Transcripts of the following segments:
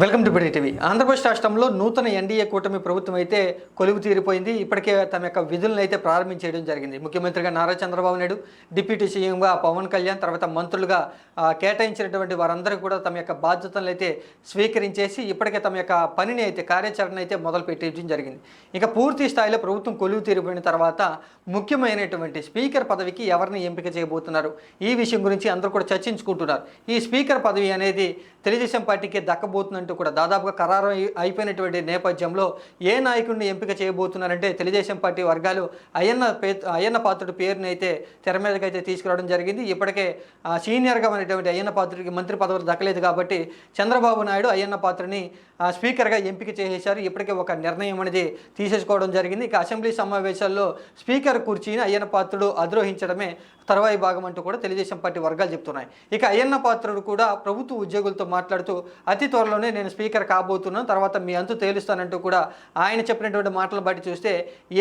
Welcome to BD TV. Andhra Pradesh రాష్ట్రంలో నూతన NDA కూటమి ప్రభుత్వం అయితే కొలువు తీరిపోయింది. ఇప్పటికే తమ యొక్క విధులను అయితే ప్రారంభించడం జరిగింది. ముఖ్యమంత్రిగా నారా చంద్రబాబు నాయుడు, డిప్యూటీ సీఎంగా పవన్ కళ్యాణ్, తర్వాత మంత్రులుగా కేటాయించినటువంటి వారందరూ కూడా తమ యొక్క బాధ్యతలను అయితే స్వీకరించేసి ఇప్పటికే తమ యొక్క పనిని అయితే కార్యాచరణ అయితే మొదలు పెట్టడం జరిగింది. ఇక పూర్తి స్థాయిలో ప్రభుత్వం కొలువు తీరిపోయిన తర్వాత ముఖ్యమైనటువంటి స్పీకర్ పదవికి ఎవరిని ఎంపిక చేయబోతున్నారు, ఈ విషయం గురించి అందరూ కూడా చర్చించుకుంటున్నారు. ఈ స్పీకర్ పదవి అనేది తెలుగుదేశం పార్టీకి దక్కబోతుందంటూ కూడా దాదాపుగా ఖరారు అయిపోయినటువంటి నేపథ్యంలో ఏ నాయకుడిని ఎంపిక చేయబోతున్నారంటే తెలుగుదేశం పార్టీ వర్గాలు అయ్యన్న పాత్రుడి పేరుని అయితే తెర మీదకి అయితే తీసుకురావడం జరిగింది. ఇప్పటికే సీనియర్గా ఉన్నటువంటి అయ్యన్న పాత్రుడికి మంత్రి పదవులు దక్కలేదు కాబట్టి చంద్రబాబు నాయుడు అయ్యన్న పాత్రని స్పీకర్గా ఎంపిక చేసేశారు. ఇప్పటికే ఒక నిర్ణయం అనేది తీసేసుకోవడం జరిగింది. ఇక అసెంబ్లీ సమావేశాల్లో స్పీకర్ కుర్చీని అయ్యన్న పాత్రుడు అధిరోహించడమే తర్వాయి భాగం అంటూ కూడా తెలుగుదేశం పార్టీ వర్గాలు చెప్తున్నాయి. ఇక అయ్యన్న పాత్రుడు కూడా ప్రభుత్వ ఉద్యోగులతో మాట్లాడుతూ అతి త్వరలోనే నేను స్పీకర్ కాబోతున్నాను, తర్వాత మీ అంతు తేలుస్తానంటూ కూడా ఆయన చెప్పినటువంటి మాటలను బట్టి చూస్తే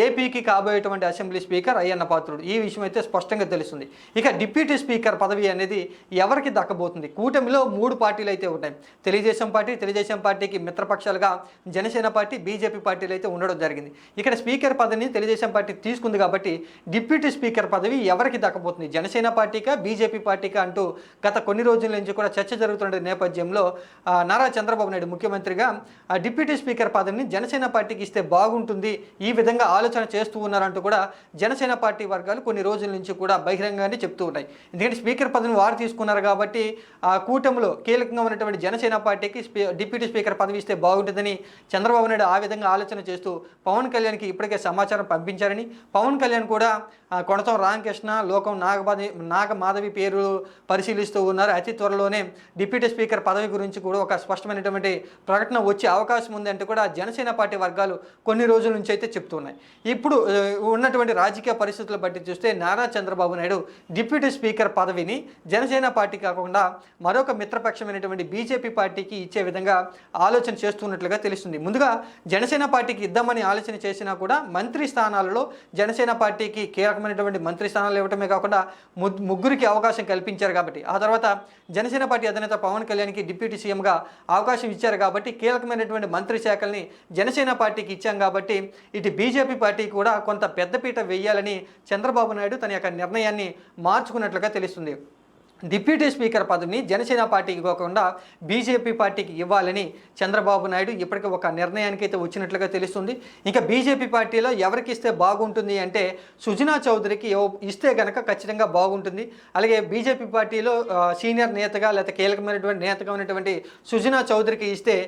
ఏపీకి కాబోయేటువంటి అసెంబ్లీ స్పీకర్ అయ్యన్న పాత్రుడు, ఈ విషయం అయితే స్పష్టంగా తెలుస్తుంది. ఇక డిప్యూటీ స్పీకర్ పదవి అనేది ఎవరికి దక్కబోతుంది? కూటమిలో 3 పార్టీలు అయితే ఉన్నాయి. తెలుగుదేశం పార్టీకి మిత్రపక్షాలుగా జనసేన పార్టీ, బీజేపీ పార్టీలు అయితే ఉండడం జరిగింది. ఇక్కడ స్పీకర్ పదవిని తెలుగుదేశం పార్టీ తీసుకుంది కాబట్టి డిప్యూటీ స్పీకర్ పదవి ఎవరికి దక్కబోతుంది? జనసేన పార్టీకా, బీజేపీ పార్టీకా అంటూ గత కొన్ని రోజుల నుంచి కూడా చర్చ జరుగుతున్న నేపథ్యంలో నారా చంద్రబాబు నాయుడు ముఖ్యమంత్రిగా డిప్యూటీ స్పీకర్ పదవిని జనసేన పార్టీకి ఇస్తే బాగుంటుంది, ఈ విధంగా ఆలోచన చేస్తూ ఉన్నారంటూ కూడా జనసేన పార్టీ వర్గాలు కొన్ని రోజుల నుంచి కూడా బహిరంగానే చెప్తూ ఉన్నాయి. ఎందుకంటే స్పీకర్ పదవిని వారు తీసుకున్నారు కాబట్టి ఆ కూటమిలో కీలకంగా ఉన్నటువంటి జనసేన పార్టీకి డిప్యూటీ స్పీకర్ పదవి ఇస్తే బాగుంటుందని చంద్రబాబు నాయుడు ఆ విధంగా ఆలోచన చేస్తూ పవన్ కళ్యాణ్కి ఇప్పటికే సమాచారం పంపించారని, పవన్ కళ్యాణ్ కూడా కొనతం రామకృష్ణ, లోకం నాగమాధవి పేరు పరిశీలిస్తూ ఉన్నారు. అతి త్వరలోనే డిప్యూటీ స్పీకర్ పదవి గురించి కూడా ఒక స్పష్టమైనటువంటి ప్రకటన వచ్చే అవకాశం ఉంది అంటూ కూడా జనసేన పార్టీ వర్గాలు కొన్ని రోజుల నుంచి అయితే చెప్తున్నాయి. ఇప్పుడు ఉన్నటువంటి రాజకీయ పరిస్థితులు బట్టి చూస్తే నారా చంద్రబాబు నాయుడు డిప్యూటీ స్పీకర్ పదవిని జనసేన పార్టీ కాకుండా మరొక మిత్రపక్షమైనటువంటి బీజేపీ పార్టీకి ఇచ్చే విధంగా ఆలోచన చేస్తున్నట్లుగా తెలుస్తుంది. ముందుగా జనసేన పార్టీకి ఇద్దామని ఆలోచన చేసినా కూడా మంత్రి స్థానాలలో జనసేన పార్టీకి కీలకమైనటువంటి మంత్రి స్థానాలు ఇవ్వటమే కాకుండా ముగ్గురికి అవకాశం కల్పించారు కాబట్టి, ఆ తర్వాత జనసేన పార్టీ అధినేత పవన్ కళ్యాణ్కి డిప్యూటీ సీఎంగా అవకాశం ఇచ్చారు కాబట్టి కీలకమైనటువంటి మంత్రి శాఖల్ని జనసేన పార్టీకి ఇచ్చాం కాబట్టి ఇటు బీజేపీ పార్టీ కూడా కొంత పెద్దపీట వేయాలని చంద్రబాబు నాయుడు తన యొక్క నిర్ణయాన్ని మార్చుకున్నట్లుగా తెలుస్తుంది. డిప్యూటీ స్పీకర్ పదవిని జనసేన పార్టీకి కాకుండా బీజేపీ పార్టీకి ఇవ్వాలని చంద్రబాబు నాయుడు ఇప్పటికీ ఒక నిర్ణయానికి అయితే వచ్చినట్లుగా తెలుస్తుంది. ఇంకా బీజేపీ పార్టీలో ఎవరికి ఇస్తే బాగుంటుంది అంటే సుజనా చౌదరికి ఇస్తే కనుక ఖచ్చితంగా బాగుంటుంది. అలాగే బీజేపీ పార్టీలో సీనియర్ నేతగా లేకపోతే కీలకమైనటువంటి నేతగా ఉన్నటువంటి సుజనా చౌదరికి ఇస్తే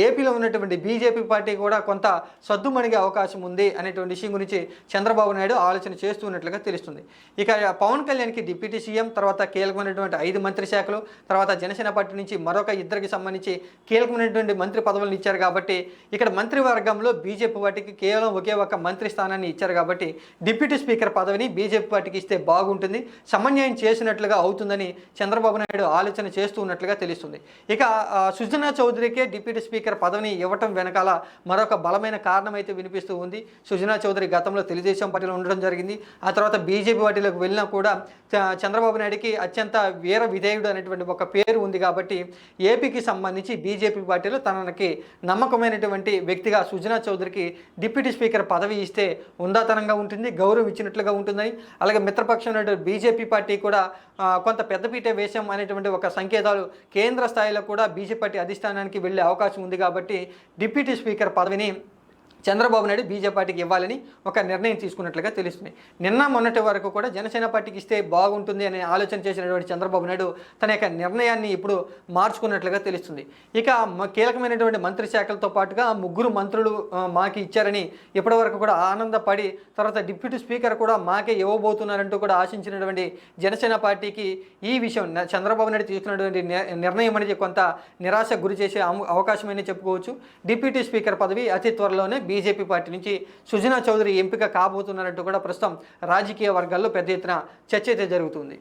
ఏపీలో ఉన్నటువంటి బీజేపీ పార్టీ కూడా కొంత సద్దుమణిగే అవకాశం ఉంది అనేటువంటి విషయం గురించి చంద్రబాబు నాయుడు ఆలోచన చేస్తున్నట్లుగా తెలుస్తుంది. ఇక పవన్ కళ్యాణ్కి డిప్యూటీ సీఎం, తర్వాత కీలకమైనటువంటి 5 మంత్రి శాఖలు, తర్వాత జనసేన పార్టీ నుంచి మరొక 2కి సంబంధించి కీలకమైనటువంటి మంత్రి పదవులను ఇచ్చారు కాబట్టి ఇక్కడ మంత్రివర్గంలో బీజేపీ పార్టీకి కేవలం ఒకే ఒక మంత్రి స్థానాన్ని ఇచ్చారు కాబట్టి డిప్యూటీ స్పీకర్ పదవిని బీజేపీ పార్టీకి ఇస్తే బాగుంటుంది, సమన్వయం చేసినట్లుగా అవుతుందని చంద్రబాబు నాయుడు ఆలోచన చేస్తూ ఉన్నట్లుగా తెలుస్తుంది. ఇక సుజనా చౌదరికే డిప్యూటీ స్పీకర్ పదవిని ఇవ్వటం వెనకాల మరొక బలమైన కారణం అయితే వినిపిస్తూ ఉంది. సుజనా చౌదరి గతంలో తెలుగుదేశం పార్టీలో ఉండడం జరిగింది. ఆ తర్వాత బీజేపీ పార్టీలోకి వెళ్ళినా కూడా చంద్రబాబు నాయుడికి అత్యంత వీర విధేయుడు అనేటువంటి ఒక పేరు ఉంది కాబట్టి ఏపీకి సంబంధించి బీజేపీ పార్టీలో తనకి నమ్మకమైనటువంటి వ్యక్తిగా సుజనా చౌదరికి డిప్యూటీ స్పీకర్ పదవి ఇస్తే ఉందాతనంగా ఉంటుంది, గౌరవం ఇచ్చినట్లుగా ఉంటుందని, అలాగే మిత్రపక్షం బీజేపీ పార్టీ కూడా కొంత పెద్దపీట వేషం అనేటువంటి ఒక సంకేతాలు కేంద్ర స్థాయిలో కూడా బీజేపీ పార్టీ అధిష్టానానికి వెళ్ళే అవకాశం ఉంది కాబట్టి డిప్యూటీ స్పీకర్ పదవిని చంద్రబాబు నాయుడు బీజేపీ పార్టీకి ఇవ్వాలని ఒక నిర్ణయం తీసుకున్నట్లుగా తెలుస్తుంది. నిన్న మొన్నటి వరకు కూడా జనసేన పార్టీకి ఇస్తే బాగుంటుంది అనే ఆలోచన చేసినటువంటి చంద్రబాబు నాయుడు తన యొక్క నిర్ణయాన్ని ఇప్పుడు మార్చుకున్నట్లుగా తెలుస్తుంది. ఇక కీలకమైనటువంటి మంత్రి శాఖలతో పాటుగా 3 మంత్రులు మాకు ఇచ్చారని ఇప్పటి వరకు కూడా ఆనందపడి తర్వాత డిప్యూటీ స్పీకర్ కూడా మాకే ఇవ్వబోతున్నారంటూ కూడా ఆశించినటువంటి జనసేన పార్టీకి ఈ విషయం చంద్రబాబు నాయుడు తీసుకున్నటువంటి నిర్ణయం అనేది కొంత నిరాశ గురి చేసే అవకాశమని చెప్పుకోవచ్చు. డిప్యూటీ స్పీకర్ పదవి అతి త్వరలోనే బీజేపీ పార్టీ నుంచి సుజనా చౌదరి ఎంపిక కాబోతున్నారంటూ కూడా ప్రస్తుతం రాజకీయ వర్గాల్లో పెద్ద ఎత్తున చర్చ అయితే జరుగుతుంది.